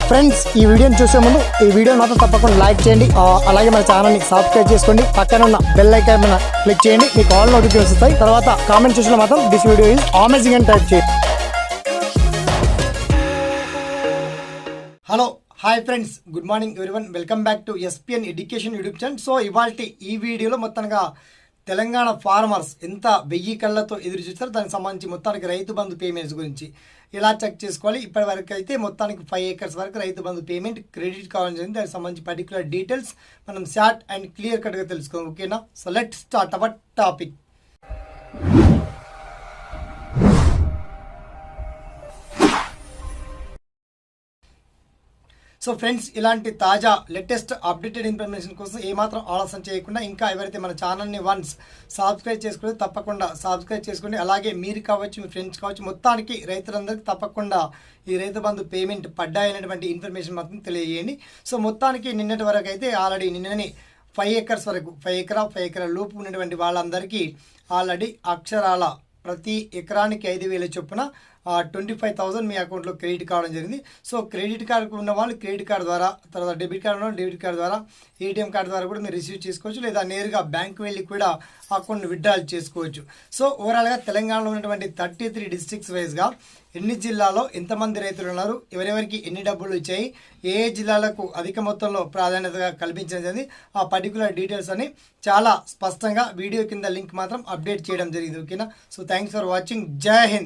Friends ఈ వీడియోని చూసే ముందు ఈ వీడియో మాత్రం తప్పకుండా లైక్ చేయండి, అలాగే మన ఛానల్ని సబ్స్క్రైబ్ చేసుకోండి, పక్కన ఉన్న బెల్ ఐకాన్ మీద క్లిక్ చేయండి, మీకు ఆల్ నోటిఫికేషన్స్ వస్తాయి. తర్వాత కామెంట్ సెక్షన్లో మాత్రం దిస్ వీడియో ఈజ్ అమేజింగ్ అని టైప్ చేయండి. Hello hi friends, good morning everyone, welcome back to SPN education YouTube channel. So ఇవాల్టి ఈ వీడియోలో మొత్తంగా తెలంగాణ ఫార్మర్స్ ఎంత 1000 కళ్ళతో ఎదురు చూస్తారు, దానికి సంబంధించి మొత్తానికి రైతు బంధు పేమెంట్స్ గురించి ఎలా చెక్ చేసుకోవాలి. ఇప్పటి వరకు అయితే మొత్తానికి 5 acres వరకు రైతు బంధు పేమెంట్ క్రెడిట్ కావాలని జరిగింది. దానికి సంబంధించి పర్టికులర్ డీటెయిల్స్ మనం షార్ట్ అండ్ క్లియర్ కట్గా తెలుసుకోవాలి. ఓకేనా? So let start our topic. So friends, ఇలాంటి తాజా లేటెస్ట్ అప్డేటెడ్ ఇన్ఫర్మేషన్ కోసం ఏమాత్రం ఆలస్యం చేయకుండా ఇంకా ఎవరైతే మన ఛానల్ని వన్స్ సబ్స్క్రైబ్ చేసుకోండి, తప్పకుండా సబ్స్క్రైబ్ చేసుకోండి. అలాగే మీరు కావచ్చు, మీ ఫ్రెండ్స్ కావచ్చు, మొత్తానికి రైతులందరికీ తప్పకుండా ఈ రైతు బంధు పేమెంట్ పడ్డాయనేటువంటి ఇన్ఫర్మేషన్ మాత్రం తెలియజేయండి. సో మొత్తానికి నిన్నటి వరకు అయితే ఆల్రెడీ నిన్ననే 5 acres వరకు 5 ఎకరాల లోపు ఉన్నటువంటి వాళ్ళందరికీ ఆల్రెడీ అక్షరాల ప్రతి ఎకరానికి 5,000 చొప్పున 25,000 మీ అకౌంట్లో క్రెడిట్ కావడం జరిగింది. సో క్రెడిట్ కార్డు ఉన్న వాళ్ళు క్రెడిట్ కార్డు ద్వారా, తర్వాత డెబిట్ కార్డు ఉన్న డెబిట్ కార్డు ద్వారా, ఏటీఎం కార్డు ద్వారా కూడా మీరు రిసీవ్ చేసుకోవచ్చు, లేదా నేరుగా బ్యాంకు వెళ్ళి కూడా అకౌంట్ విత్డ్రాల్ చేసుకోవచ్చు. సో ఓవరాల్గా తెలంగాణలో ఉన్నటువంటి 33 డిస్ట్రిక్ట్స్ వైజ్గా ఎన్ని జిల్లాలో ఎంతమంది రైతులు ఉన్నారు, ఎవరెవరికి ఎన్ని డబ్బులు ఇచ్చాయి, ఏ జిల్లాలకు అధిక మొత్తంలో ప్రాధాన్యతగా కల్పించింది, ఆ పర్టికులర్ డీటెయిల్స్ అని చాలా స్పష్టంగా వీడియో కింద లింక్ మాత్రం అప్డేట్ చేయడం జరిగింది. ఓకేనా? So thanks for watching. జై హింద్.